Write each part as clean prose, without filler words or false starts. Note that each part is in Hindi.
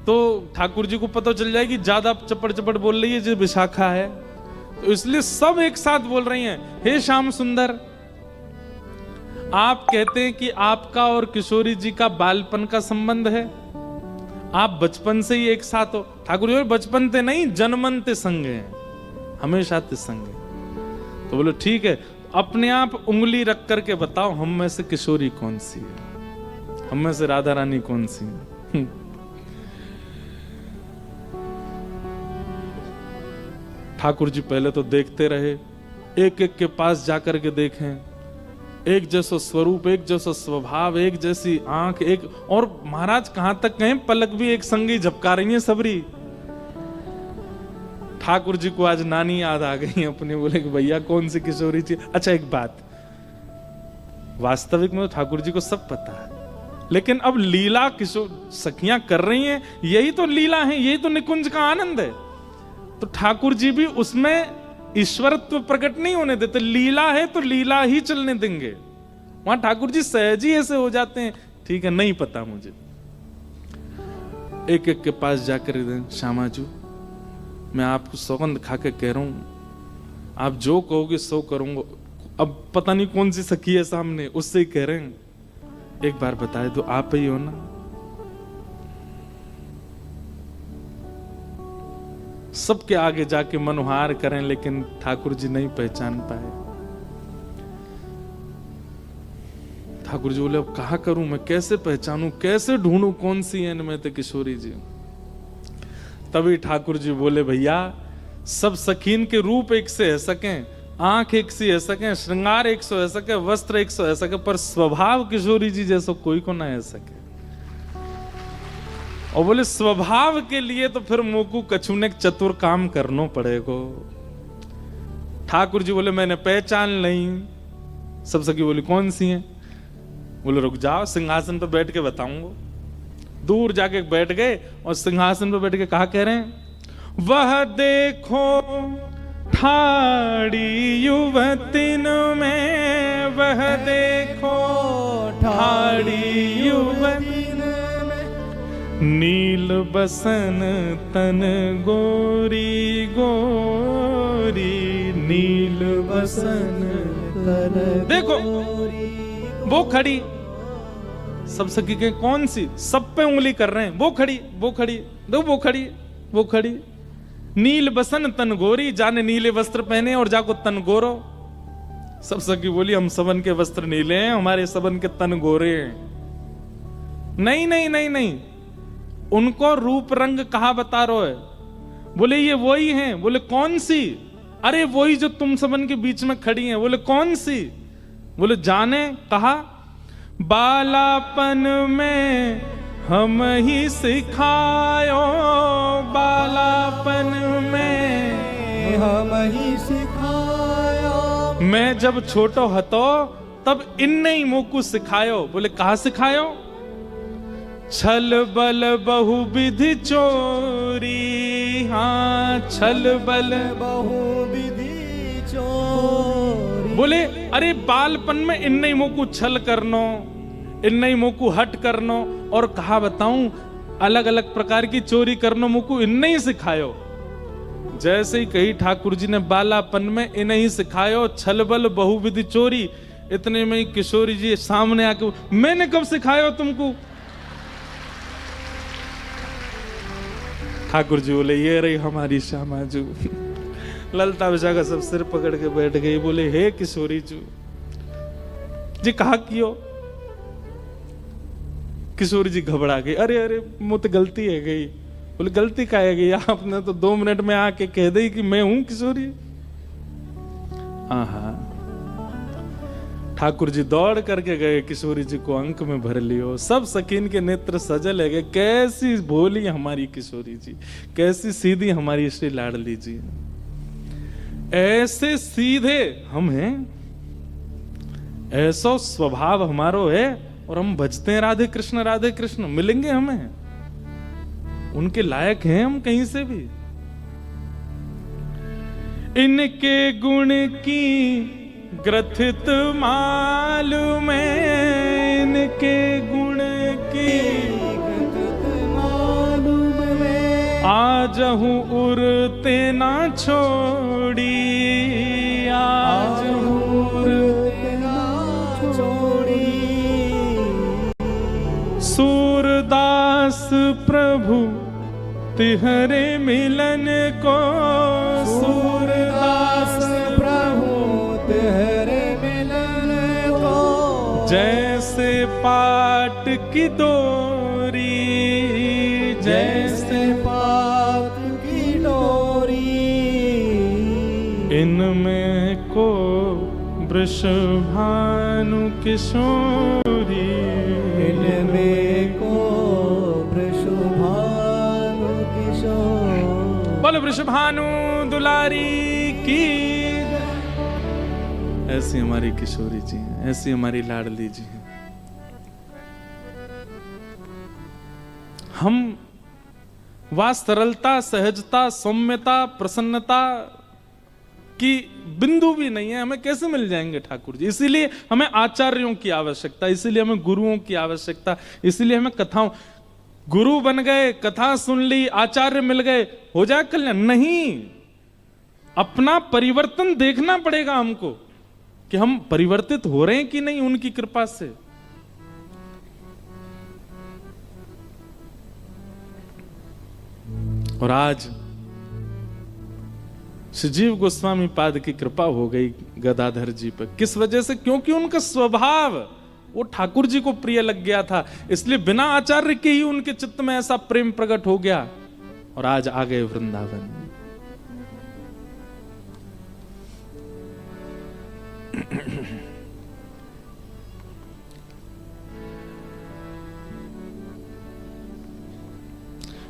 तो ठाकुर जी को पता चल जाएगी ज्यादा चपड़ चपड़ बोल रही है जो विशाखा है, तो इसलिए सब एक साथ बोल रही हैं, हे श्याम सुंदर, आप कहते हैं कि आपका और किशोरी जी का बालपन का संबंध है, आप बचपन से ही एक साथ हो। ठाकुर जी बचपन ते नहीं, जन्मन ते संग हैं, हमेशा ते संग है। तो बोलो ठीक है, अपने आप उंगली रख करके बताओ हम में से किशोरी कौन सी है, हम में से राधा रानी कौन सी है। ठाकुर जी पहले तो देखते रहे, एक एक के पास जाकर के देखें, एक जैसा स्वरूप, एक जैसा स्वभाव, एक जैसी आंख, एक और महाराज कहां तक कहें, पलक भी एक संगी झपका रही है सबरी। ठाकुर जी को आज नानी याद आ गई अपने, बोले कि भैया कौन सी किशोरी जी। अच्छा एक बात, वास्तविक में तो ठाकुर जी को सब पता है, लेकिन अब लीला किशोर सखियां कर रही हैं, यही तो लीला है, यही तो निकुंज का आनंद है। तो ठाकुर जी भी उसमें ईश्वरत्व प्रकट नहीं होने देते, लीला है तो लीला ही चलने देंगे। वहां ठाकुर जी सहज ही ऐसे हो जाते हैं, ठीक है नहीं पता मुझे। एक एक के पास जाकर श्यामा जी, मैं आपको सौगंध खा के कह रहा हूं, आप जो कहोगे सो करूंगा। अब पता नहीं कौन सी सखी है सामने, उससे ही कह रहे हैं, एक बार बताए तो आप ही हो ना। सबके आगे जाके मनोहार करें, लेकिन ठाकुर जी नहीं पहचान पाए। ठाकुर जी बोले अब कहा करूं मैं, कैसे पहचानूं, कैसे ढूंढूं कौन सी है इनमें ते किशोरी जी। तभी ठाकुर जी बोले भैया सब सखीन के रूप एक से है सकें, आंख एक सी है सके, श्रृंगार एक सौ है सके, वस्त्र एक सौ है सके, पर स्वभाव किशोरी जी जैसा कोई को ना है सके। और बोले स्वभाव के लिए तो फिर मोकू कछुने चतुर काम करना पड़ेगा। ठाकुर जी बोले मैंने पहचान नहीं। सब सखी बोली कौन सी हैं? बोले रुक जाओ सिंहासन पर बैठ के बताऊंगा। दूर जाके बैठ गए और सिंहासन पर बैठ के कहा कह रहे हैं, वह देखो ठाड़ी युवतिन में, वह देखो ठाड़ी युवतिन में, नील बसन तन गोरी गोरी, नील बसन तन देखो वो खड़ी। सब सखी के कौन सी? सब पे उंगली कर रहे हैं, वो खड़ी वो खड़ी, दो वो खड़ी वो खड़ी। नील बसन तन गोरी, जाने नीले वस्त्र पहने और जाको तन गोरो। सब सखी बोली हम सबन के वस्त्र नीले हैं, हमारे सबन के तन गोरे हैं। नहीं नहीं नहीं नहीं, उनको रूप रंग कहा बता रहे है? बोले ये वही हैं। बोले कौन सी? अरे वही जो तुम सबन के बीच में खड़ी हैं। बोले कौन सी? बोले जाने। कहा बालापन में हम ही सिखायो, बालापन में हम ही सिखायो, मैं जब छोटो हतो तब इनने ही मोकू सिखायो। बोले कहा सिखायो? छल बल बहुविधि चोरी, हाँ छल बल बहुविधि चोरी। बोले अरे बालपन में इनने ही मोकू छल करनो, इनने ही मोकू हट करनो, और कहा बताऊं अलग अलग प्रकार की चोरी करनो मोकू इनने ही सिखायो। जैसे ही कही ठाकुर जी ने बालापन में इन्हें ही सिखायो छल बल बहुविधि चोरी, इतने में ही किशोरी जी सामने आके मैंने कब सिखायो तुमको? ठाकुर जी बोले ये रही हमारी श्यामा जी। ललता विशाखा सब सिर पकड़ के बैठ गई। बोले हे किशोरी जी कहा कियो? किशोरी जी घबरा गई। अरे अरे मुझे गलती है गई। बोले गलती का है गई? आपने तो 2 मिनट में आके कह दी कि मैं हूं किशोरी। हाँ, ठाकुर जी दौड़ करके गए, किशोरी जी को अंक में भर लियो। सब सकीन के नेत्र सजल है गए। कैसी भोली हमारी किशोरी जी, कैसी सीधी हमारी श्री लाडली जी। ऐसे सीधे हम हैं, ऐसा स्वभाव हमारो है, और हम भजते हैं राधे कृष्ण मिलेंगे हमें? उनके लायक हैं हम कहीं से भी? इनके गुण की ग्रथित मालूम है, इनके गुण की ग्रथित मालूम आजहू उरते ना छोड़ी, आजहू उरते ना छोड़ी। सूरदास प्रभु तिहरे मिलन को, सूरदास प्रभु तेरे मिलन को। जैसे पाट की डोरी, जैसे पात की डोरी। इनमें को वृषभानु किशोरी, इनमें को वृषभानु किशोर। बोल वृषभानु दुलारी की। ऐसी हमारी किशोरी जी हैं, ऐसी हमारी लाडली जी हैं। हम वह सरलता, सहजता, सौम्यता, प्रसन्नता की बिंदु भी नहीं है, हमें कैसे मिल जाएंगे ठाकुर जी? इसीलिए हमें आचार्यों की आवश्यकता, इसीलिए हमें गुरुओं की आवश्यकता, इसीलिए हमें कथाओं। गुरु बन गए, कथा सुन ली, आचार्य मिल गए, हो जाए कल्याण? नहीं, अपना परिवर्तन देखना पड़ेगा हमको कि हम परिवर्तित हो रहे हैं कि नहीं उनकी कृपा से। और आज श्रीजीव गोस्वामी पाद की कृपा हो गई गदाधर जी पर। किस वजह से? क्योंकि उनका स्वभाव वो ठाकुर जी को प्रिय लग गया था, इसलिए बिना आचार्य के ही उनके चित्त में ऐसा प्रेम प्रकट हो गया और आज आ गए वृंदावन।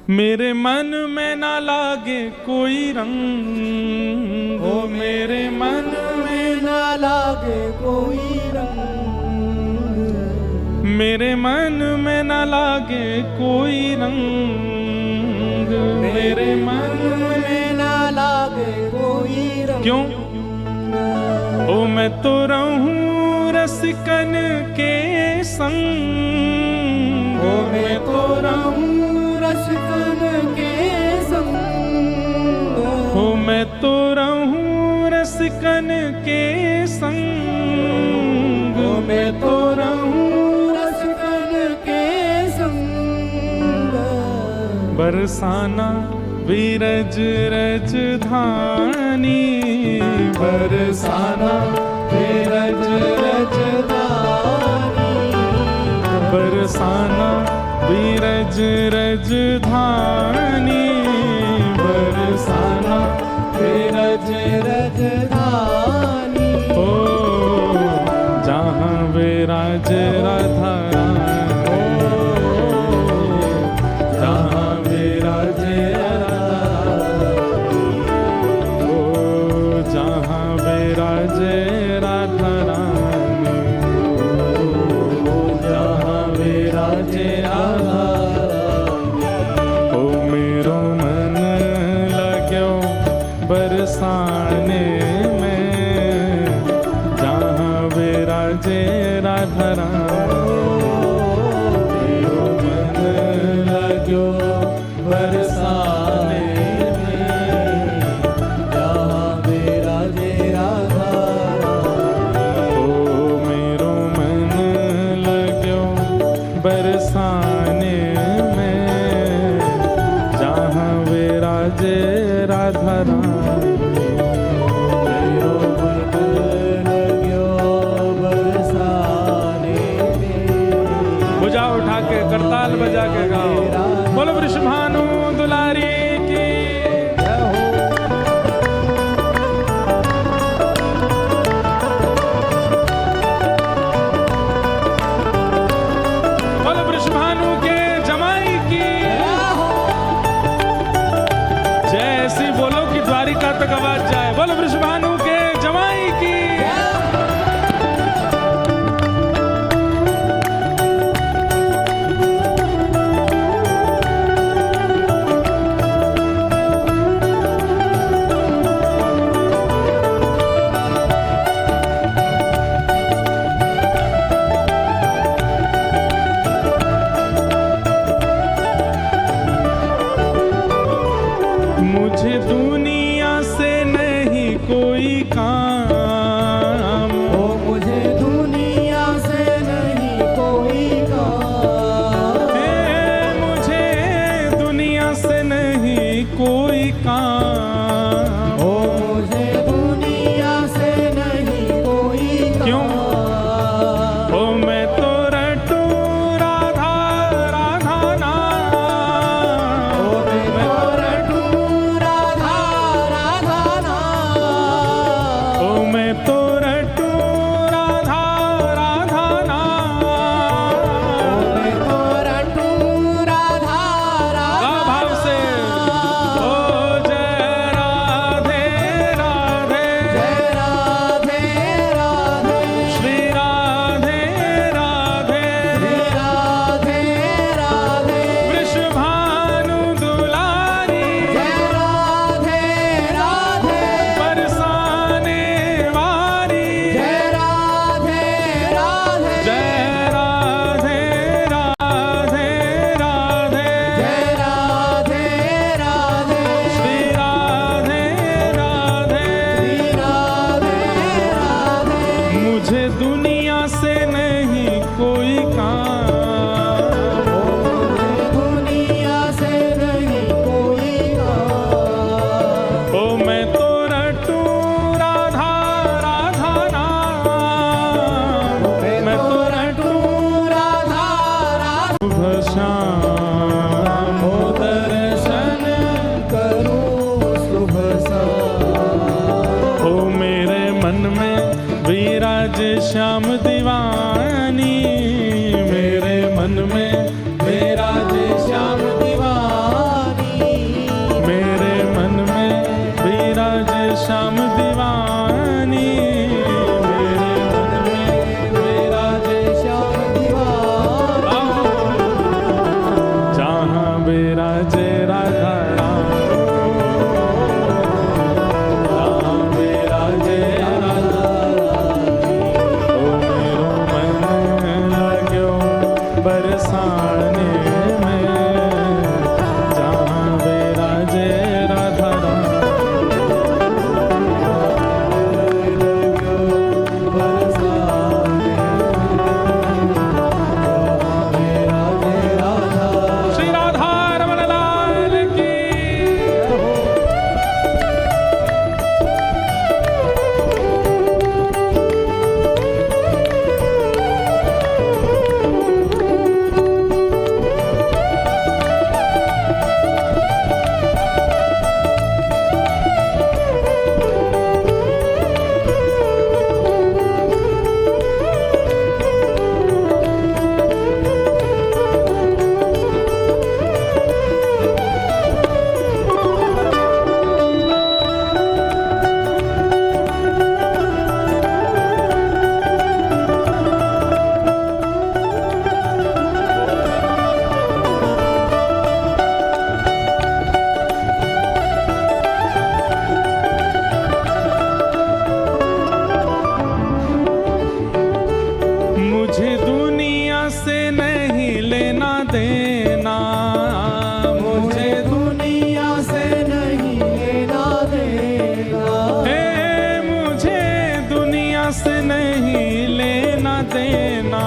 मेरे मन में ना लागे कोई रंग, ओ मेरे मन में ना लागे कोई रंग। मेरे मन में ना लागे कोई रंग, मेरे मन में ना लागे कोई रंग। क्यों? ओ मैं तो रहूं रसिकन के संग, ओ मैं तो रहूं रसिकन के संग। ओ मैं तो रहूं रसिकन के संग, ओ मैं तो रहूं रसिकन के संग। बरसाना विरज रज धानी, बरसाना विरज रज धानी। बरसाना विरज रज धानी, बरसाना विरज रज धानी। ओ जहाँ विराज राधा रानी, जहाँ विराज विराज राधा रानी, जहाँ विराज राधा रानी। ओ मेरो मन लाग्यो बरसाने में, जहाँ विराज राधा रानी। मेरो मन लाग्यो बरसाने बरसाने में, जहाँ विराज राधा रानी। भुजा उठा के करताल बजा के गाओ, बोलो वृषभानु दुलारी की। वृषभानु के जमाई की जय। ऐसी बोलो कि द्वारिका तक आवाज जाए, बोलो वृषभानु के जमाई की। मुझे दुनिया से नहीं कोई काम, ओ मुझे दुनिया से नहीं कोई काम, मुझे दुनिया से नहीं कोई काम, ओ मुझे दुनिया से नहीं कोई काम। क्यों? ओ मैं तो रटू राधा राधा नाम, ओ मैं तो रटू राधा राधा नाम, ओ मैं तो रटू राधा राधा नाम, मैं तो रटू राधा राधा भाव से ओ जय राधे राधे, जय राधे राधे, श्री राधे राधे, श्री राधे राधे, वृषभानु दुलारी, जय राधे राधे, बरसाने वारी, जय राधे राधे, जय राधे राधे राधे, जय राधे राधे, श्री राधे राधे। श्री राधे राधे। मुझे दुनिया से नहीं कोई काम, ओ मुझे दुनिया से नहीं कोई काम, ओ मैं तो रटू राधा राधा नाम, मैं तो रटू राधा राधा, शुभ शाम ओ दर्शन करूं शुभ शाम, ओ मेरे मन में विराज श्याम दीवानी, मेरे मन में विराज श्याम दीवानी, मेरे मन में विराज श्याम दीवानी, मेरे मन में विराज श्याम दीवानी, जहाँ विराजे राधा राम, जहाँ विराजे राधा ओ मेरो मन लाग्यो बरसाने में, जहाँ विराजे राधा राम, श्री राधा रमण लाल की। मुझे दुनिया से नहीं लेना देना, मुझे दुनिया से नहीं लेना देना, मुझे दुनिया से नहीं लेना देना,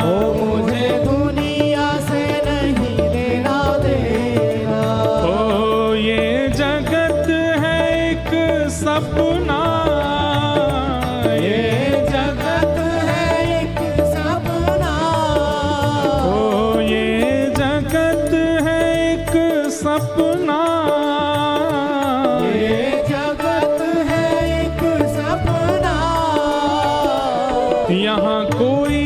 ओ मुझे दुनिया से नहीं लेना देना, ओ ये जगत है एक सपना, ये जगत है एक सपना, ओ ये जगत है एक सपना, ये जगत है एक सपना, यहाँ कोई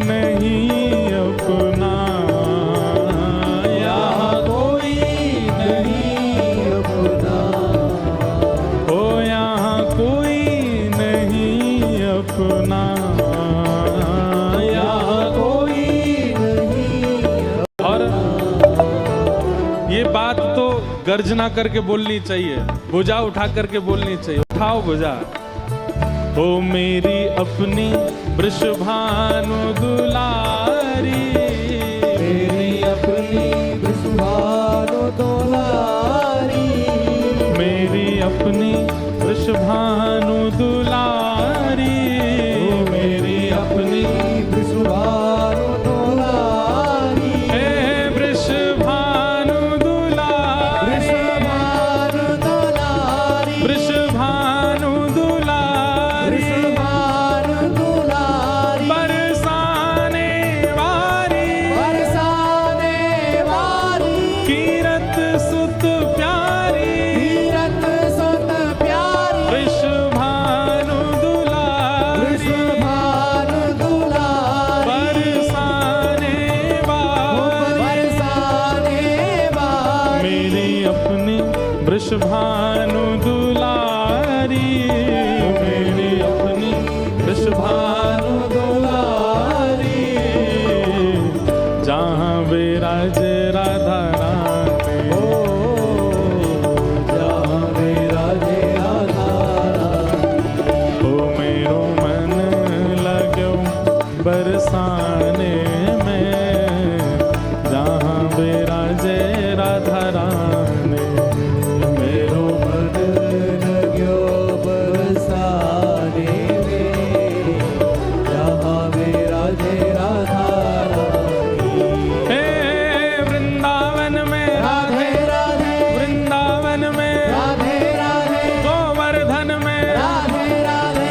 नहीं अपना, यहाँ कोई नहीं अपना, ओ यहाँ कोई नहीं अपना, यहाँ कोई नहीं और ये बात तो गर्जना करके बोलनी चाहिए, भुजा उठा करके बोलनी चाहिए। उठाओ भुजा। ओ मेरी अपनी वृषभानु दुलारी, मेरी अपनी वृषभानु दुलारी, वृषभानु दुलारी, मेरी अपनी वृषभानु दुलारी, जहाँ विराजे राधा रानी, जहाँ विराजे राधा रानी। ओ मेरो मन लगो बरसाने में, जहाँ विराजे राधा रानी, मेरो मन लग्यो बरसाने में, जहाँ विराजे राधा रानी। हे वृंदावन में राधे राधे, वृंदावन में राधे राधे, गोवर्धन में राधे राधे,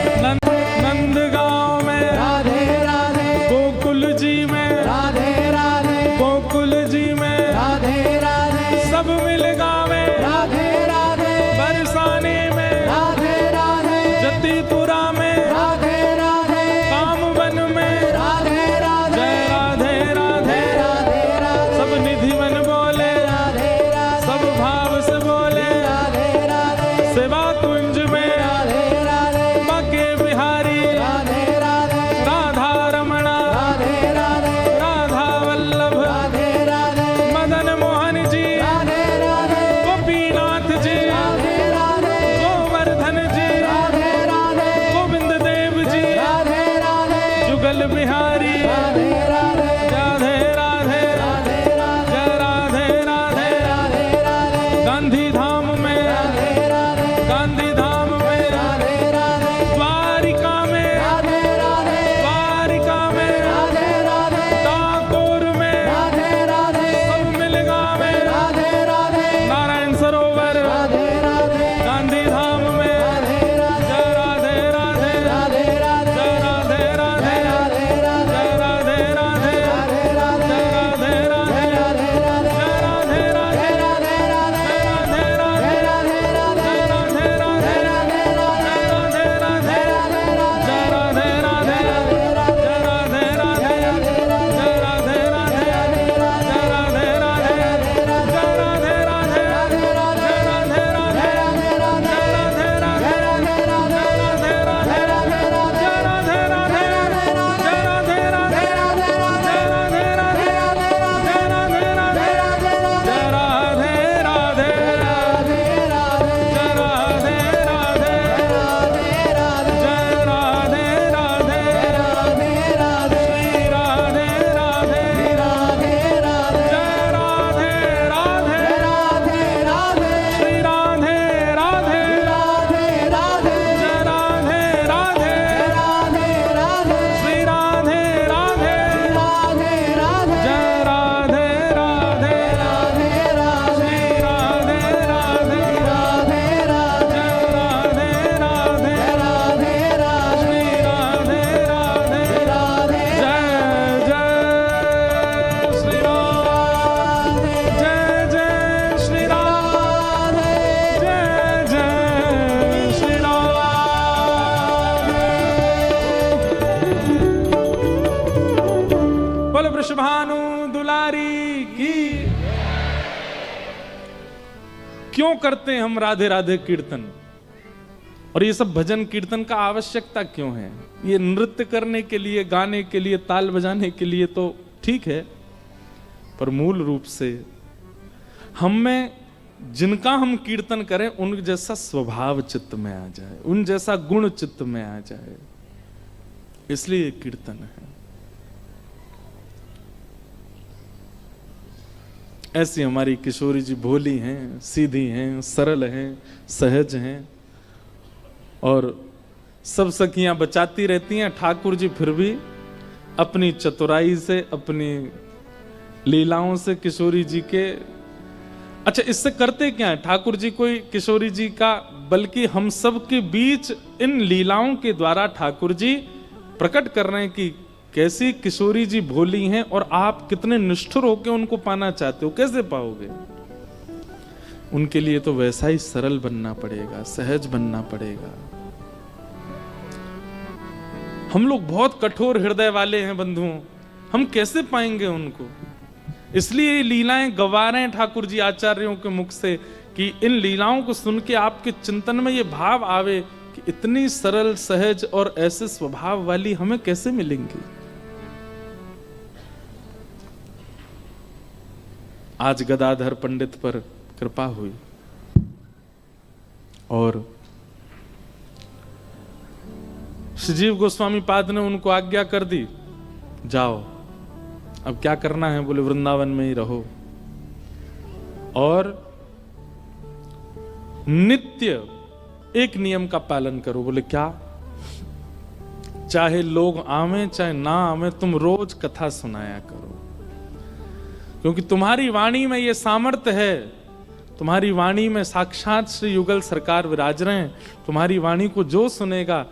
नंदगांव में राधे राधे, गोकुल जी में राधे राधे, गोकुल जी में राधे राधे, सब मिल गावे राधे राधे, बरसाने में राधे राधे, जतीपुरा में राधे राधे, कामवन में राधे राधे, जय राधे राधे, राधे राधे, सब निधिवन बोले, राधे राधे, सब भाव से बोले, राधे राधे, सेवा कुंज में राधे राधे, बाके बिहारी राधे राधे, राधा रमणा, राधे राधे, राधा वल्लभ, राधे राधे, मदन मोहन जी, राधे राधे, गोपीनाथ जी, राधे राधे, गोवर्धन जी, राधे राधे, गोविंद देव जी, राधे राधे, जुगल बिहारी, राधे राधे, राधे राधे, राधे राधे, जय राधे राधे, राधे राधे, गांधी धाम में, राधे राधे, गांधी धाम में, राधे राधे, द्वारिका में, राधे राधे, द्वारिका में, राधे राधे, डाकोर में, राधे राधे, सब मिल गावे राधे राधे, नारायण सरोवर, राधे राधे, गांधी धाम में, राधे राधे, जय राधे राधे, राधे राधे, जय राधे राधे, राधे राधे, जय राधे राधे, राधे राधे, जय राधे राधे, राधे राधे, जय राधे राधे, राधे राधे, जय राधे राधे, राधे राधे, जय राधे राधे, राधे राधे, जय राधे राधे, जय राधे राधे, जय राधे राधे, जय राधे राधे, जय राधे राधे, जय राधे राधे, जय राधे राधे, जय राधे राधे, जय राधे राधे, जय राधे राधे, जय राधे राधे, जय राधे राधे, जय राधे राधे, जय राधे राधे, जय राधे राधे, जय राधे राधे, जय राधे राधे, श्री राधे राधे, जय राधे राधे, श्री राधे राधे, जय राधे राधे, श्री राधे राधे, जय राधे राधे, श्री राधे राधे, जय राधे राधे, श्री राधे राधे, जय जय श्री राम, जय जय श्री राम, जय जय श्री राम। बोलो वृषभानु दुलारी की। क्यों करते हैं हम राधे राधे कीर्तन, और ये सब भजन कीर्तन का आवश्यकता क्यों है? ये नृत्य करने के लिए, गाने के लिए, ताल बजाने के लिए तो ठीक है, पर मूल रूप से हम में जिनका हम कीर्तन करें उन जैसा स्वभाव चित्त में आ जाए, उन जैसा गुण चित्त में आ जाए, इसलिए कीर्तन है। ऐसी हमारी किशोरी जी भोली हैं, सीधी हैं, सरल हैं, सहज हैं, और सब सखियां बचाती रहती हैं। ठाकुर जी फिर भी अपनी चतुराई से, अपनी लीलाओं से किशोरी जी के, अच्छा इससे करते क्या है ठाकुर जी? कोई किशोरी जी का, बल्कि हम सब के बीच इन लीलाओं के द्वारा ठाकुर जी प्रकट कर रहे हैं कि कैसी किशोरी जी भोली हैं और आप कितने निष्ठुर होकर उनको पाना चाहते हो, कैसे पाओगे? उनके लिए तो वैसा ही सरल बनना पड़ेगा, सहज बनना पड़ेगा। हम लोग बहुत कठोर हृदय वाले हैं बंधुओं, हम कैसे पाएंगे उनको? इसलिए ये लीलाएं गवा रहे हैं ठाकुर जी आचार्यों के मुख से कि इन लीलाओं को सुन के आपके चिंतन में ये भाव आवे कि इतनी सरल सहज और ऐसे स्वभाव वाली हमें कैसे मिलेंगी। आज गदाधर पंडित पर कृपा हुई और श्रीजीव गोस्वामी पाद ने उनको आज्ञा कर दी, जाओ अब क्या करना है, बोले वृंदावन में ही रहो और नित्य एक नियम का पालन करो। बोले क्या? चाहे लोग आवे चाहे ना आवे, तुम रोज कथा सुनाया करो, क्योंकि तुम्हारी वाणी में ये सामर्थ्य है, तुम्हारी वाणी में साक्षात श्री युगल सरकार विराज रहे हैं। तुम्हारी वाणी को जो सुनेगा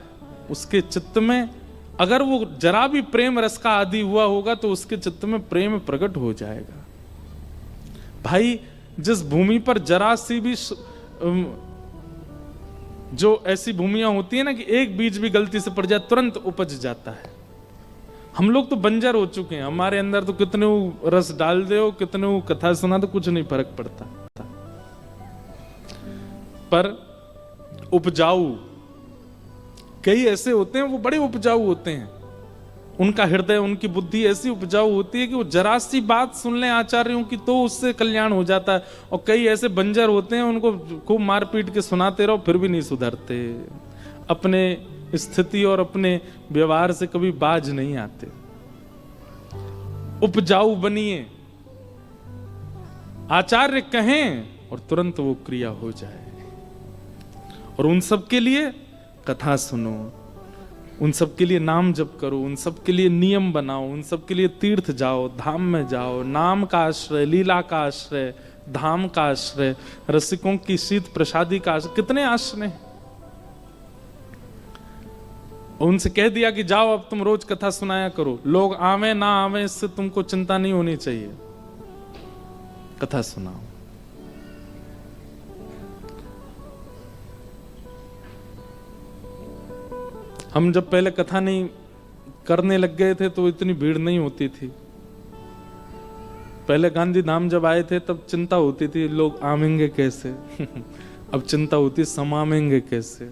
उसके चित्त में अगर वो जरा भी प्रेम रस का आदि हुआ होगा तो उसके चित्त में प्रेम प्रकट हो जाएगा। भाई जिस भूमि पर जरा सी भी जो ऐसी भूमियां होती है ना कि एक बीज भी गलती से पड़ जाए तुरंत उपज जाता है। हम लोग तो बंजर हो चुके हैं, हमारे अंदर तो कितने रस डाल दे हो, कितने कथा सुना तो कुछ नहीं फर्क पड़ता। पर उपजाऊ कई ऐसे होते हैं, वो बड़े उपजाऊ होते हैं, उनका हृदय उनकी बुद्धि ऐसी उपजाऊ होती है कि वो जरा सी बात सुन लें आचार्यों की तो उससे कल्याण हो जाता है। और कई ऐसे बंजर होते हैं, उनको खूब मारपीट के सुनाते रहो फिर भी नहीं सुधरते, अपने स्थिति और अपने व्यवहार से कभी बाज नहीं आते। उपजाऊ बनिए, आचार्य कहें और तुरंत वो क्रिया हो जाए। और उन सब के लिए कथा सुनो, उन सब के लिए नाम जप करो, उन सब के लिए नियम बनाओ, उन सब के लिए तीर्थ जाओ, धाम में जाओ। नाम का आश्रय, लीला का आश्रय, धाम का आश्रय, रसिकों की शीत प्रसादी का आश्रय, कितने आश्रय। उनसे कह दिया कि जाओ अब तुम रोज कथा सुनाया करो, लोग आवे ना आवे इससे तुमको चिंता नहीं होनी चाहिए, कथा सुनाओ। हम जब पहले कथा नहीं करने लग गए थे तो इतनी भीड़ नहीं होती थी। पहले गांधी धाम जब आए थे तब चिंता होती थी लोग आवेंगे कैसे अब चिंता होती समावेंगे कैसे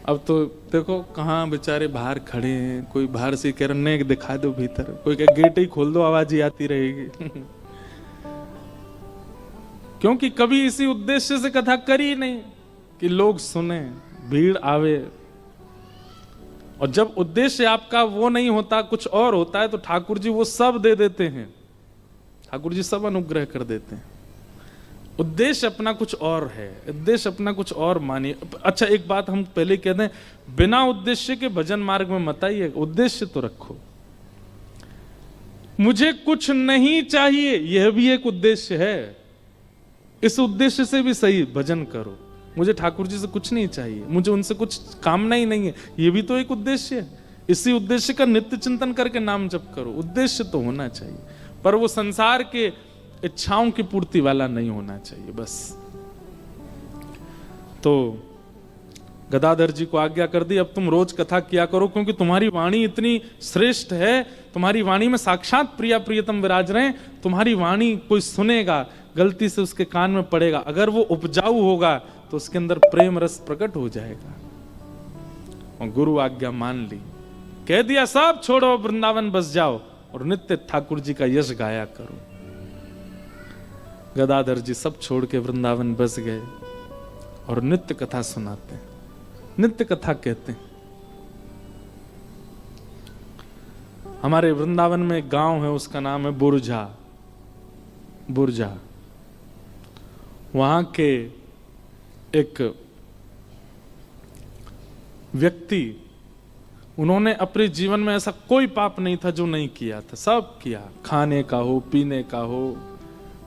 अब तो देखो कहाँ बेचारे बाहर खड़े हैं, कोई बाहर से कह रहे हैं दिखा दो भीतर, कोई कह गेट ही खोल दो आवाज ही आती रहेगी क्योंकि कभी इसी उद्देश्य से कथा करी नहीं कि लोग सुने, भीड़ आवे। और जब उद्देश्य आपका वो नहीं होता, कुछ और होता है, तो ठाकुर जी वो सब दे देते हैं, ठाकुर जी सब अनुग्रह कर देते हैं। उद्देश्य अपना कुछ और है, उद्देश्य अपना कुछ और मानिए। अच्छा एक बात हम पहले कहते हैं, बिना उद्देश्य के भजन मार्ग में मत आइए, उद्देश्य तो रखो। मुझे कुछ नहीं चाहिए, यह भी एक उद्देश्य है, इस उद्देश्य से भी सही भजन करो। मुझे ठाकुर जी से कुछ नहीं चाहिए, मुझे उनसे कुछ कामना ही नहीं है, ये भी तो एक उद्देश्य है। इसी उद्देश्य का नित्य चिंतन करके नाम जप करो। उद्देश्य तो होना चाहिए, पर वो संसार के इच्छाओं की पूर्ति वाला नहीं होना चाहिए बस। तो गदाधर जी को आज्ञा कर दी, अब तुम रोज कथा किया करो, क्योंकि तुम्हारी वाणी इतनी श्रेष्ठ है, तुम्हारी वाणी में साक्षात प्रिया प्रियतम विराज रहे हैं। तुम्हारी वाणी कोई सुनेगा, गलती से उसके कान में पड़ेगा, अगर वो उपजाऊ होगा तो उसके अंदर प्रेम रस प्रकट हो जाएगा। और गुरु आज्ञा मान ली, कह दिया सब छोड़ो वृंदावन बस जाओ और नित्य ठाकुर जी का यश गाया करो। गदाधर जी सब छोड़ के वृंदावन बस गए और नित्य कथा सुनाते हैं, नित्य कथा कहते हैं। हमारे वृंदावन में एक गांव है, उसका नाम है बुरझा। बुरझा वहां के एक व्यक्ति, उन्होंने अपने जीवन में ऐसा कोई पाप नहीं था जो नहीं किया था, सब किया। खाने का हो, पीने का हो,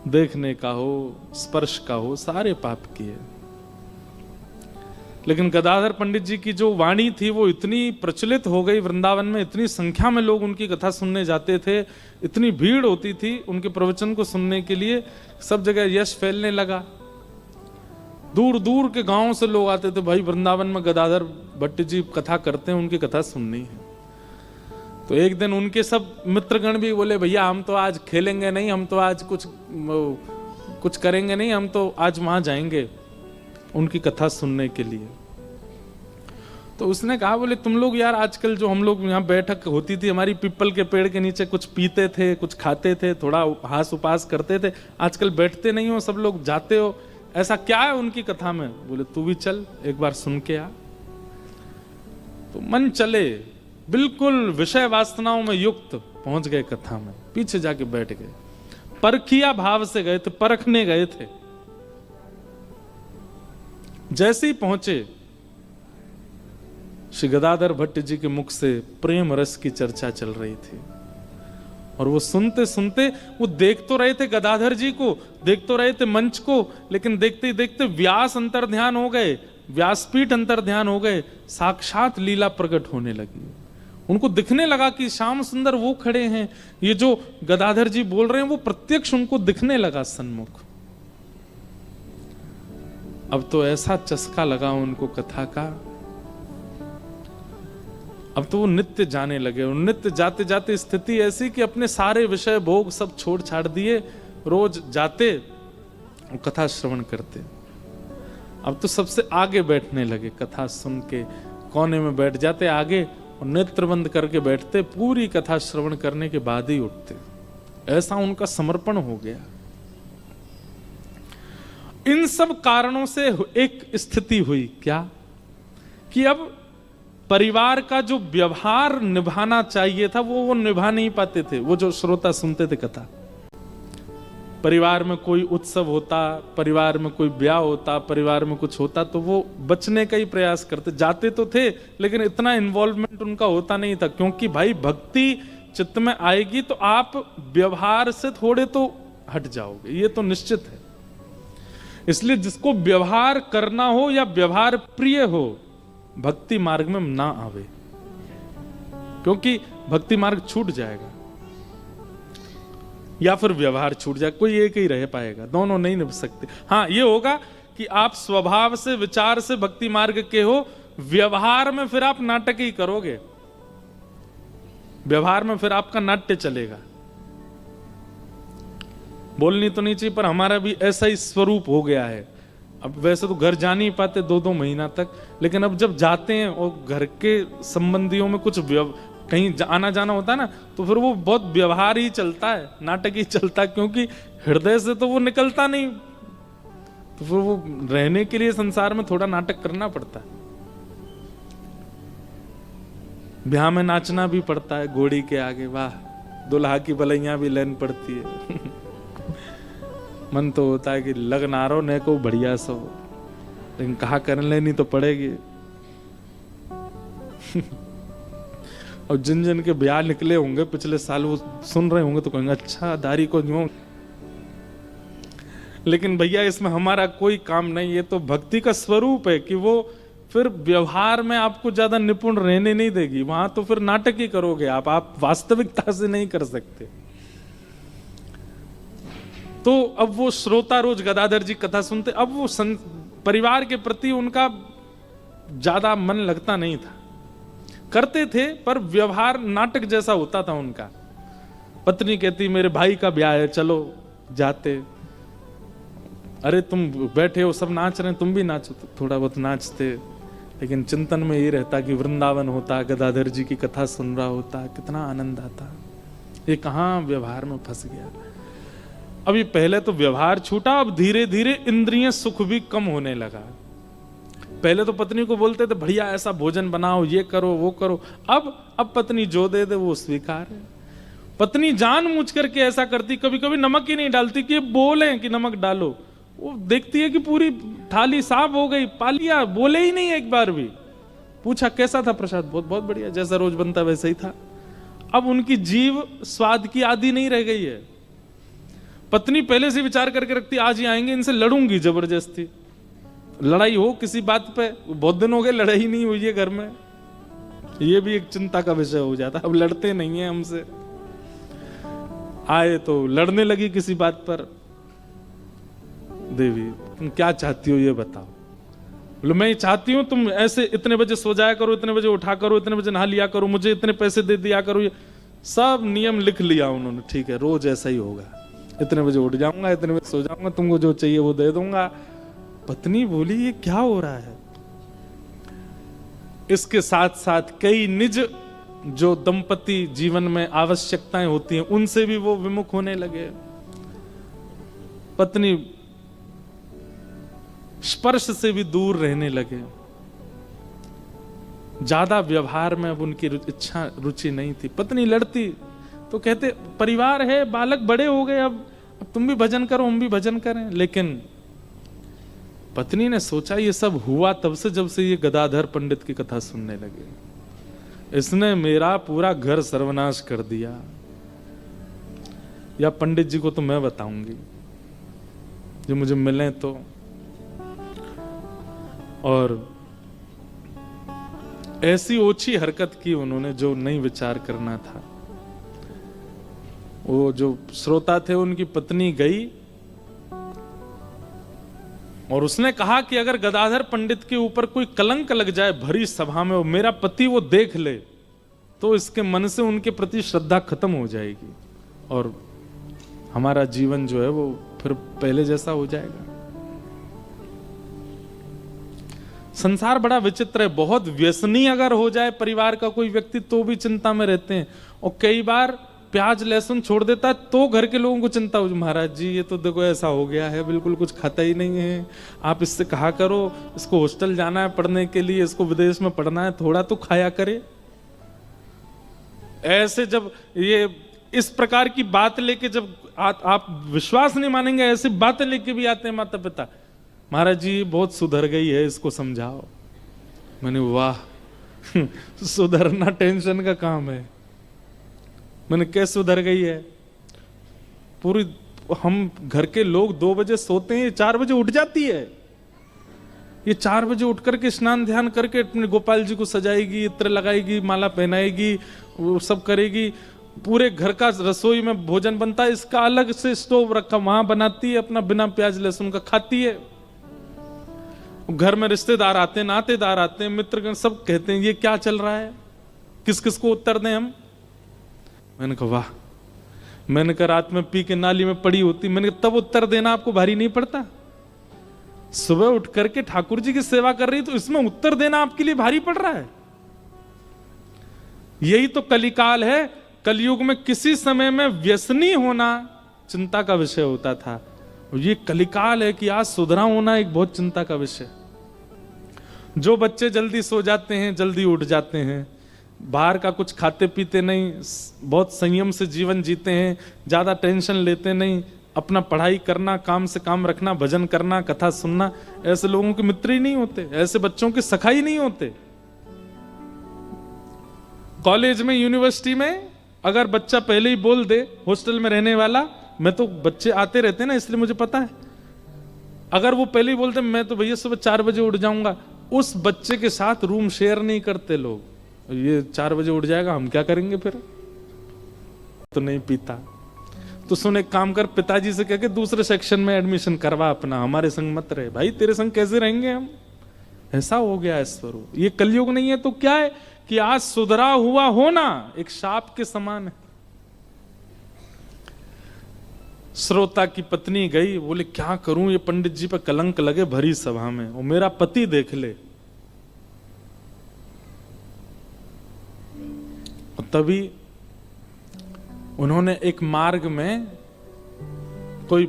देखने का हो, स्पर्श का हो, सारे पाप किए। लेकिन गदाधर पंडित जी की जो वाणी थी वो इतनी प्रचलित हो गई वृंदावन में, इतनी संख्या में लोग उनकी कथा सुनने जाते थे, इतनी भीड़ होती थी उनके प्रवचन को सुनने के लिए, सब जगह यश फैलने लगा। दूर दूर के गांव से लोग आते थे, भाई वृंदावन में गदाधर भट्ट जी कथा करते हैं, उनकी कथा सुननी है। तो एक दिन उनके सब मित्रगण भी बोले, भैया हम तो आज खेलेंगे नहीं, हम तो आज कुछ करेंगे नहीं, हम तो आज वहां जाएंगे उनकी कथा सुनने के लिए। तो उसने कहा, बोले तुम लोग यार आजकल जो हम लोग यहाँ बैठक होती थी हमारी पीपल के पेड़ के नीचे, कुछ पीते थे, कुछ खाते थे, थोड़ा हास उपास करते थे, आजकल बैठते नहीं हो, सब लोग जाते हो, ऐसा क्या है उनकी कथा में? बोले तू भी चल एक बार सुन के आ। तो मन चले, बिल्कुल विषय वासनाओं में युक्त पहुंच गए कथा में, पीछे जाके बैठ गए, परखिया भाव से गए थे, परखने गए थे। जैसे ही पहुंचे, श्री गदाधर भट्ट जी के मुख से प्रेम रस की चर्चा चल रही थी, और वो सुनते सुनते वो देख तो रहे थे गदाधर जी को, देख तो रहे थे मंच को, लेकिन देखते ही देखते व्यास अंतर्ध्यान हो गए, व्यासपीठ अंतर्ध्यान हो गए, साक्षात लीला प्रकट होने लगी। उनको दिखने लगा कि श्याम सुंदर वो खड़े हैं, ये जो गदाधर जी बोल रहे हैं वो प्रत्यक्ष उनको दिखने लगा सन्मुख। अब तो ऐसा चस्का लगा उनको कथा का, अब तो वो नित्य जाने लगे, और नित्य जाते जाते स्थिति ऐसी कि अपने सारे विषय भोग सब छोड़ छाड़ दिए, रोज जाते और कथा श्रवण करते। अब तो सबसे आगे बैठने लगे, कथा सुन के कोने में बैठ जाते आगे, और नेत्र बंद करके बैठते, पूरी कथा श्रवण करने के बाद ही उठते। ऐसा उनका समर्पण हो गया। इन सब कारणों से एक स्थिति हुई, क्या कि अब परिवार का जो व्यवहार निभाना चाहिए था वो निभा नहीं पाते थे। वो जो श्रोता सुनते थे कथा, परिवार में कोई उत्सव होता, परिवार में कोई ब्याह होता, परिवार में कुछ होता, तो वो बचने का ही प्रयास करते, जाते तो थे लेकिन इतना इन्वॉल्वमेंट उनका होता नहीं था, क्योंकि भाई भक्ति चित्त में आएगी तो आप व्यवहार से थोड़े तो हट जाओगे, ये तो निश्चित है। इसलिए जिसको व्यवहार करना हो या व्यवहार प्रिय हो, भक्ति मार्ग में ना आवे, क्योंकि भक्ति मार्ग छूट जाएगा या फिर व्यवहार छूट जाए, कोई एक ही रह पाएगा, दोनों नहीं निभ सकते। हाँ, ये होगा कि आप स्वभाव से विचार से भक्ति मार्ग के हो, व्यवहार में फिर आप नाटक ही करोगे, व्यवहार में फिर आपका नाट्य चलेगा। बोलनी तो नहीं चाहिए, पर हमारा भी ऐसा ही स्वरूप हो गया है। अब वैसे तो घर जा नहीं पाते 2-2 महीना तक, लेकिन अब जब जाते हैं और घर के संबंधियों में कुछ कहीं आना जाना होता है ना, तो फिर वो बहुत व्यवहार ही चलता है, नाटक ही चलता है, क्योंकि हृदय से तो वो निकलता नहीं, तो फिर वो रहने के लिए संसार में थोड़ा नाटक करना पड़ता है। ब्याह में नाचना भी पड़ता है घोड़ी के आगे, वाह, दुल्हा की बलैया भी लेन पड़ती है। मन तो होता है कि लग ना रो ने को बढ़िया सो, लेकिन कहा कर लेनी तो पड़ेगी। और जिन जिन के ब्याह निकले होंगे पिछले साल, वो सुन रहे होंगे तो कहेंगे अच्छा दारी को यूं, लेकिन भैया इसमें हमारा कोई काम नहीं। ये तो भक्ति का स्वरूप है कि वो फिर व्यवहार में आपको ज्यादा निपुण रहने नहीं देगी, वहां तो फिर नाटक ही करोगे आप वास्तविकता से नहीं कर सकते। तो अब वो श्रोता रोज गदाधर जी कथा सुनते, अब वो परिवार के प्रति उनका ज्यादा मन लगता नहीं था, करते थे पर व्यवहार नाटक जैसा होता था उनका। पत्नी कहती मेरे भाई का ब्याह है, चलो जाते, अरे तुम बैठे हो सब नाच रहे हैं तुम भी नाचो, तो थोड़ा बहुत नाचते, लेकिन चिंतन में ये रहता कि वृंदावन होता, गदाधर जी की कथा सुन रहा होता, कितना आनंद आता। ये कहाँ व्यवहार में फंस गया। अब ये पहले तो व्यवहार छूटा, अब धीरे धीरे इंद्रिय सुख भी कम होने लगा। पहले तो पत्नी को बोलते थे बढ़िया ऐसा भोजन बनाओ, ये करो वो करो, अब पत्नी जो दे दे वो स्वीकार है। पत्नी जानबूझ करके ऐसा करती, कभी कभी नमक ही नहीं डालती कि बोले कि नमक डालो, वो देखती है कि पूरी थाली साफ हो गई, पा लिया, बोले ही नहीं एक बार भी। पूछा कैसा था प्रसाद? बहुत बहुत बढ़िया, जैसा रोज बनता वैसा ही था। अब उनकी जीव स्वाद की आदि नहीं रह गई है। पत्नी पहले से विचार करके रखती आज ही आएंगे, इनसे लड़ूंगी जबरदस्ती, लड़ाई हो किसी बात पे। बहुत दिन हो गए लड़ाई नहीं हुई है घर में, ये भी एक चिंता का विषय हो जाता। अब लड़ते नहीं है हमसे, आए तो लड़ने लगी किसी बात पर। देवी तुम क्या चाहती हो ये बताओ। बोले मैं ये चाहती हूँ तुम ऐसे इतने बजे सो जाया करो, इतने बजे उठा करो, इतने बजे नहा लिया करो, मुझे इतने पैसे दे दिया करो। ये सब नियम लिख लिया उन्होंने। ठीक है, रोज ऐसा ही होगा, इतने बजे उठ जाऊंगा, इतने बजे सो जाऊंगा, तुमको जो चाहिए वो दे दूंगा। पत्नी बोली ये क्या हो रहा है। इसके साथ साथ कई निज जो दंपति जीवन में आवश्यकताएं होती हैं उनसे भी वो विमुख होने लगे। पत्नी स्पर्श से भी दूर रहने लगे। ज्यादा व्यवहार में अब उनकी इच्छा रुचि नहीं थी। पत्नी लड़ती तो कहते परिवार है, बालक बड़े हो गए, अब तुम भी भजन करो हम भी भजन करें। लेकिन पत्नी ने सोचा ये सब हुआ तब से जब से ये गदाधर पंडित की कथा सुनने लगे। इसने मेरा पूरा घर सर्वनाश कर दिया। या पंडित जी को तो मैं बताऊंगी जो मुझे मिले तो। और ऐसी ओछी हरकत की उन्होंने जो नहीं विचार करना था। वो जो श्रोता थे उनकी पत्नी गई और उसने कहा कि अगर गदाधर पंडित के ऊपर कोई कलंक लग जाए भरी सभा में और मेरा पति वो देख ले तो इसके मन से उनके प्रति श्रद्धा खत्म हो जाएगी और हमारा जीवन जो है वो फिर पहले जैसा हो जाएगा। संसार बड़ा विचित्र है। बहुत व्यसनी अगर हो जाए परिवार का कोई व्यक्ति तो भी चिंता में रहते हैं, और कई बार प्याज लहसुन छोड़ देता है तो घर के लोगों को चिंता हो, महाराज जी ये तो देखो ऐसा हो गया है, बिल्कुल कुछ खाता ही नहीं है, आप इससे कहा करो इसको हॉस्टल जाना है पढ़ने के लिए, इसको विदेश में पढ़ना है, थोड़ा तो खाया करे। ऐसे जब ये इस प्रकार की बात लेके जब आप विश्वास नहीं मानेंगे, ऐसी बातें लेके भी आते हैं माता पिता, महाराज जी बहुत सुधर गई है इसको समझाओ। मैंने वाह सुधरना टेंशन का काम है। मैंने कैसे सुधर गई है, पूरी हम घर के लोग 2 बजे सोते हैं, 4 बजे उठ जाती है। ये 4 बजे उठ करके स्नान ध्यान करके अपने गोपाल जी को सजाएगी, इत्र लगाएगी, माला पहनाएगी, वो सब करेगी। पूरे घर का रसोई में भोजन बनता है, इसका अलग से स्टोव रखा वहां बनाती है, अपना बिना प्याज लहसुन का खाती है। घर में रिश्तेदार आते हैं, नातेदार आते हैं, मित्रगण सब कहते हैं ये क्या चल रहा है, किस किस को उत्तर दें हम। मैंने कहा वाह, मैंने कहा रात में पी के नाली में पड़ी होती, मैंने कहा तब उत्तर देना आपको भारी नहीं पड़ता। सुबह उठ करके ठाकुर जी की सेवा कर रही तो इसमें उत्तर देना आपके लिए भारी पड़ रहा है। यही तो कलिकाल है। कलयुग में किसी समय में व्यसनी होना चिंता का विषय होता था, और ये कलिकाल है कि आज सुधरा होना एक बहुत चिंता का विषय। जो बच्चे जल्दी सो जाते हैं, जल्दी उठ जाते हैं, बाहर का कुछ खाते पीते नहीं, बहुत संयम से जीवन जीते हैं, ज्यादा टेंशन लेते नहीं, अपना पढ़ाई करना, काम से काम रखना, भजन करना, कथा सुनना, ऐसे लोगों के मित्र ही नहीं होते, ऐसे बच्चों के सखा ही नहीं होते। कॉलेज में, यूनिवर्सिटी में अगर बच्चा पहले ही बोल दे, हॉस्टल में रहने वाला, मैं तो बच्चे आते रहते हैं ना इसलिए मुझे पता है, अगर वो पहले ही बोलते मैं तो भैया सुबह 4 बजे उठ जाऊंगा, उस बच्चे के साथ रूम शेयर नहीं करते लोग। ये 4 बजे उठ जाएगा, हम क्या करेंगे फिर, तो नहीं पीता। तो सुन एक काम कर, पिताजी से कह के दूसरे सेक्शन में एडमिशन करवा अपना, हमारे संग मत रहे। भाई तेरे संग कैसे रहेंगे हम, ऐसा हो गया है स्वरूप। ये कलयुग नहीं है तो क्या है कि आज सुधरा हुआ होना एक शाप के समान है। श्रोता की पत्नी गई, बोले क्या करूं, ये पंडित जी पर कलंक लगे भरी सभा में, और मेरा पति देख ले। तभी उन्होंने एक मार्ग में कोई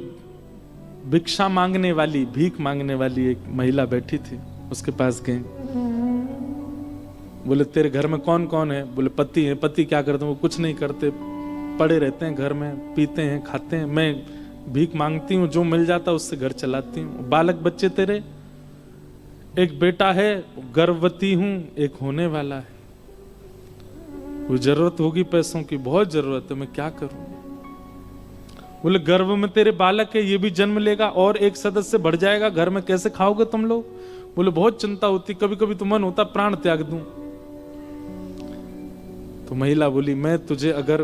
भिक्षा मांगने वाली, भीख मांगने वाली एक महिला बैठी थी, उसके पास गए। बोले तेरे घर में कौन कौन है? बोले पति है। पति क्या करते हैं? वो कुछ नहीं करते, पड़े रहते हैं घर में, पीते हैं, खाते हैं। मैं भीख मांगती हूँ, जो मिल जाता उससे घर चलाती हूँ। बालक बच्चे तेरे? एक बेटा है, गर्भवती हूँ, एक होने वाला है। वो जरूरत होगी पैसों की, बहुत जरूरत है, मैं क्या करूं? बोले गर्भ में तेरे बालक है, ये भी जन्म लेगा और एक सदस्य बढ़ जाएगा, घर में कैसे खाओगे तुम लोग? बोले बहुत चिंता होती, कभी कभी तो मन होता प्राण त्याग दूं। तो महिला बोली मैं तुझे अगर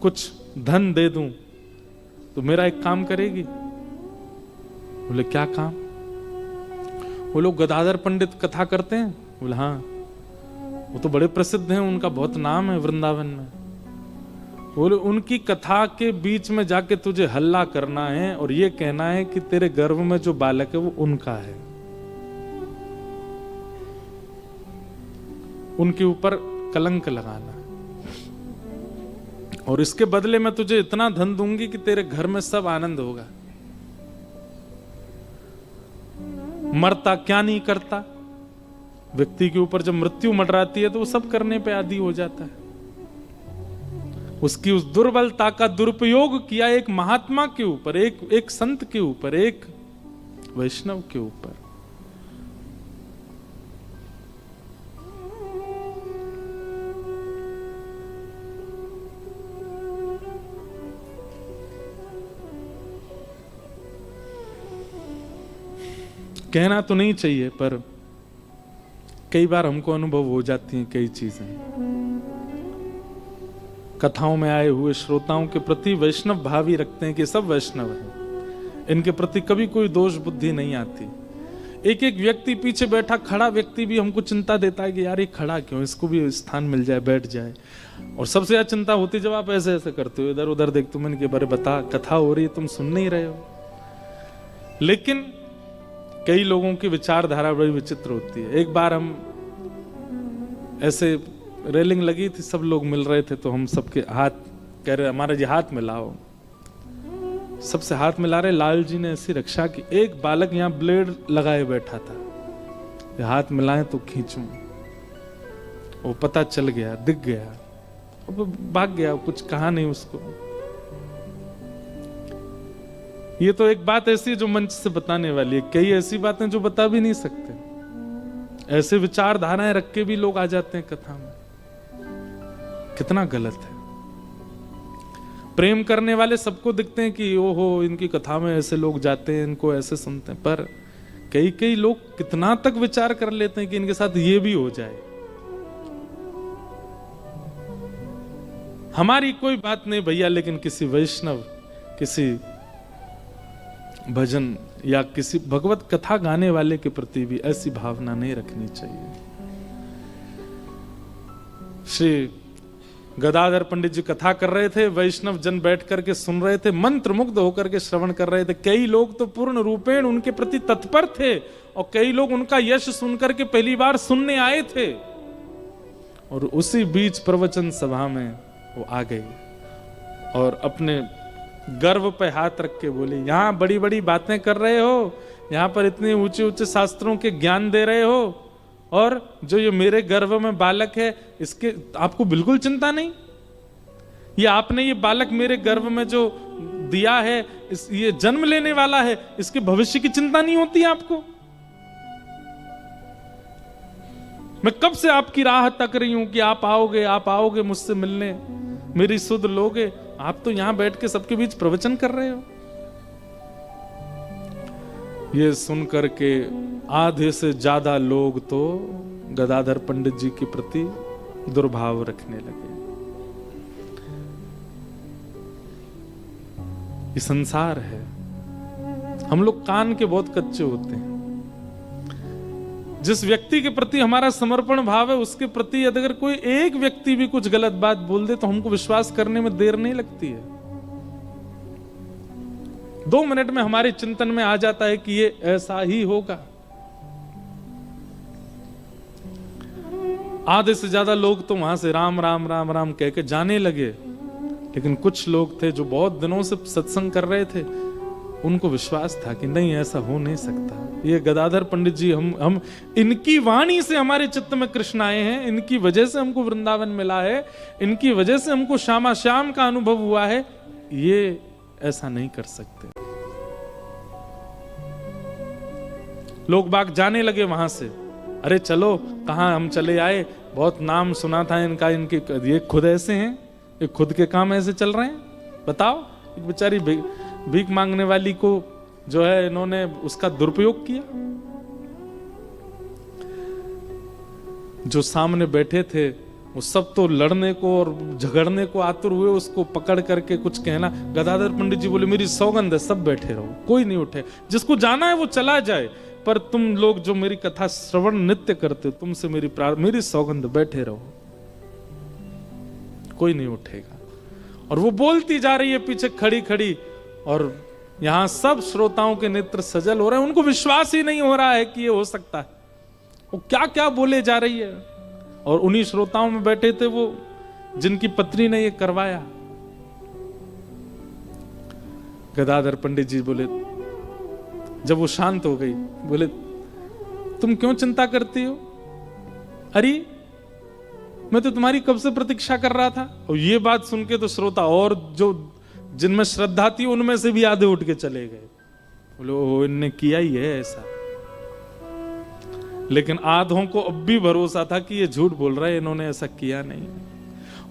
कुछ धन दे दूं तो मेरा एक काम करेगी? बोले क्या काम? वो लोग गदाधर पंडित कथा करते हैं। बोले हाँ, वो तो बड़े प्रसिद्ध हैं, उनका बहुत नाम है वृंदावन में। बोले उनकी कथा के बीच में जाके तुझे हल्ला करना है और ये कहना है कि तेरे गर्भ में जो बालक है वो उनका है, उनके ऊपर कलंक लगाना, और इसके बदले में तुझे इतना धन दूंगी कि तेरे घर में सब आनंद होगा। मरता क्या नहीं करता। व्यक्ति के ऊपर जब मृत्यु मंडराती है तो वो सब करने पे आदी हो जाता है। उसकी उस दुर्बलता का दुरुपयोग किया एक महात्मा के ऊपर, एक संत के ऊपर, एक वैष्णव के ऊपर। कहना तो नहीं चाहिए, पर कई बार हमको अनुभव हो जाती हैं कई चीजें। कथाओं में आए हुए श्रोताओं के प्रति वैष्णव भाव ही रखते हैं कि सब वैष्णव हैं, इनके प्रति कभी कोई दोष बुद्धि नहीं आती। एक एक व्यक्ति, पीछे बैठा खड़ा व्यक्ति भी हमको चिंता देता है कि यार ये खड़ा क्यों, इसको भी स्थान मिल जाए, बैठ जाए। और सबसे ज्यादा चिंता होती जब आप ऐसे ऐसे करते हो, इधर उधर देखते हो, मैंने कि बारे बता, कथा हो रही है, तुम सुन नहीं रहे हो। लेकिन कई लोगों की विचारधारा बड़ी विचित्र होती है। एक बार हम ऐसे रेलिंग लगी थी, सब लोग मिल रहे थे, तो हम सबके हाथ कह रहे हमारे जी हाथ मिलाओ, सबसे हाथ मिला रहे। लाल जी ने ऐसी रक्षा की, एक बालक यहाँ ब्लेड लगाए बैठा था, हाथ मिलाए तो खींचूं, वो पता चल गया, दिख गया, वो भाग गया, कुछ कहा नहीं उसको। ये तो एक बात ऐसी है जो मंच से बताने वाली है, कई ऐसी बातें जो बता भी नहीं सकते। ऐसे विचारधाराएं रख के भी लोग आ जाते हैं कथा में, कितना गलत है। प्रेम करने वाले सबको दिखते हैं कि ओहो इनकी कथा में ऐसे लोग जाते हैं, इनको ऐसे सुनते हैं, पर कई कई लोग कितना तक विचार कर लेते हैं कि इनके साथ ये भी हो जाए। हमारी कोई बात नहीं भैया, लेकिन किसी वैष्णव, किसी भजन या किसी भगवत कथा गाने वाले के प्रति भी ऐसी भावना नहीं रखनी चाहिए। श्री गदाधर पंडित जी कथा कर रहे थे, वैष्णव जन बैठ करके सुन रहे थे, मंत्र मुग्ध होकर के श्रवण कर रहे थे। कई लोग तो पूर्ण रूपेण उनके प्रति तत्पर थे, और कई लोग उनका यश सुनकर के पहली बार सुनने आए थे। और उसी बीच प्रवचन सभा में वो आ गए और अपने गर्व पे हाथ रख के बोली, यहां बड़ी बड़ी बातें कर रहे हो, यहां पर इतने ऊंचे ऊंचे शास्त्रों के ज्ञान दे रहे हो, और जो ये मेरे गर्भ में बालक है इसके आपको बिल्कुल चिंता नहीं? ये आपने ये बालक मेरे गर्भ में जो दिया है, ये जन्म लेने वाला है, इसके भविष्य की चिंता नहीं होती आपको? मैं कब से आपकी राह तक रही हूं कि आप आओगे मुझसे मिलने, मेरी सुध लोगे। आप तो यहां बैठ के सबके बीच प्रवचन कर रहे हो। ये सुनकर के आधे से ज्यादा लोग तो गदाधर पंडित जी के प्रति दुर्भाव रखने लगे। ये संसार है, हम लोग कान के बहुत कच्चे होते हैं। जिस व्यक्ति के प्रति हमारा समर्पण भाव है, उसके प्रति अगर कोई एक व्यक्ति भी कुछ गलत बात बोल दे तो हमको विश्वास करने में देर नहीं लगती है। 2 मिनट में हमारे चिंतन में आ जाता है कि ये ऐसा ही होगा। आधे से ज्यादा लोग तो वहां से राम राम राम राम कह के जाने लगे, लेकिन कुछ लोग थे जो बहुत दिनों से सत्संग कर रहे थे, उनको विश्वास था कि नहीं ऐसा हो नहीं सकता। ये गदाधर पंडित जी, हम इनकी वाणी से हमारे चित्त में कृष्ण आए हैं, इनकी वजह से हमको वृंदावन मिला है, इनकी वजह से हमको श्यामा श्याम का अनुभव हुआ है, ये ऐसा नहीं कर सकते। लोग बाग जाने लगे वहां से। अरे चलो, कहां हम चले आए, बहुत नाम सुना था इनका, इनके ये खुद ऐसे हैं, ये खुद के काम ऐसे चल रहे हैं। बताओ, एक बेचारी भीख मांगने वाली को जो है इन्होंने उसका दुरुपयोग किया। जो सामने बैठे थे वो सब तो लड़ने को और झगड़ने को आतुर हुए, उसको पकड़ करके कुछ कहना। गदाधर पंडित जी बोले मेरी सौगंध है, सब बैठे रहो, कोई नहीं उठे, जिसको जाना है वो चला जाए, पर तुम लोग जो मेरी कथा श्रवण नित्य करते हो, तुमसे मेरी सौगंध, बैठे रहो, कोई नहीं उठेगा। और वो बोलती जा रही है पीछे खड़ी खड़ी, और यहां सब श्रोताओं के नेत्र सजल हो रहे हैं, उनको विश्वास ही नहीं हो रहा है कि ये हो सकता है। वो क्या क्या बोले जा रही है। और उन्हीं श्रोताओं में बैठे थे वो जिनकी पत्नी ने ये करवाया। गदाधर पंडित जी बोले, जब वो शांत हो गई, बोले तुम क्यों चिंता करती हो? अरे मैं तो तुम्हारी कब से प्रतीक्षा कर रहा था। और ये बात सुन के तो श्रोता और जो जिनमें श्रद्धा थी उनमें से भी आधे उठ के चले गए। बोले ओ, इनने किया ही है ऐसा। लेकिन आधों को अब भी भरोसा था कि ये झूठ बोल रहा है, इन्होंने ऐसा किया नहीं।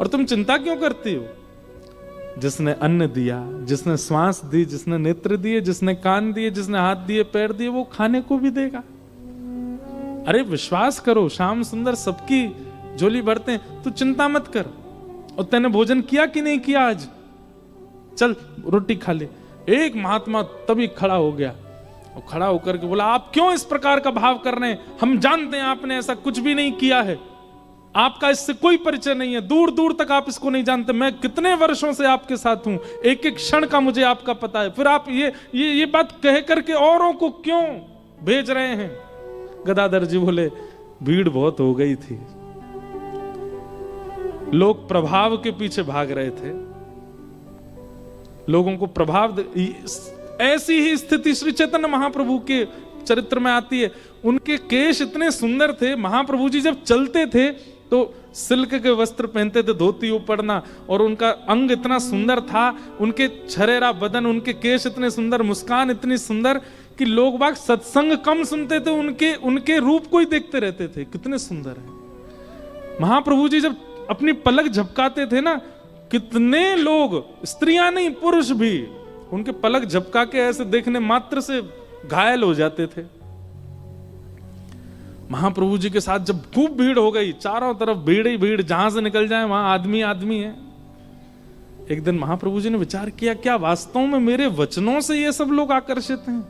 और तुम चिंता क्यों करती हो? जिसने अन्न दिया, जिसने श्वास दी, जिसने नेत्र दिए, जिसने कान दिए, जिसने हाथ दिए, पैर दिए, वो खाने को भी देगा। अरे विश्वास करो, श्याम सुंदर सबकी झोली भरते हैं, तू चिंता मत कर। और तैने भोजन किया कि नहीं किया आज? चल रोटी खा ले। एक महात्मा तभी खड़ा हो गया और खड़ा होकर के बोला, आप क्यों इस प्रकार का भाव कर रहे हैं? हम जानते हैं आपने ऐसा कुछ भी नहीं किया है, आपका इससे कोई परिचय नहीं है, दूर दूर तक आप इसको नहीं जानते। मैं कितने वर्षों से आपके साथ हूं, एक एक क्षण का मुझे आपका पता है, फिर आप ये बात कह करके औरों को क्यों भेज रहे हैं? गदाधर जी बोले, भीड़ बहुत हो गई थी, लोग प्रभाव के पीछे भाग रहे थे, लोगों को प्रभाव। ऐसी ही स्थिति श्री चैतन्य महाप्रभु के चरित्र में आती है। उनके केश इतने सुंदर थे, महाप्रभु जी जब चलते थे तो सिल्क के वस्त्र पहनते थे, धोती ऊपरना, और उनका अंग इतना सुंदर था, उनके छरेरा बदन, उनके केश इतने सुंदर, मुस्कान इतनी सुंदर कि लोग बाग सत्संग कम सुनते थे, उनके रूप को ही देखते रहते थे, कितने सुंदर है। महाप्रभु जी जब अपनी पलक झपकाते थे ना, कितने लोग, स्त्रियां नहीं पुरुष भी, उनके पलक झपका के ऐसे देखने मात्र से घायल हो जाते थे। महाप्रभु जी के साथ जब खूब भीड़ हो गई, चारों तरफ भीड़ ही भीड़, जहां से निकल जाए वहां आदमी आदमी है। एक दिन महाप्रभु जी ने विचार किया, क्या वास्तव में मेरे वचनों से ये सब लोग आकर्षित हैं?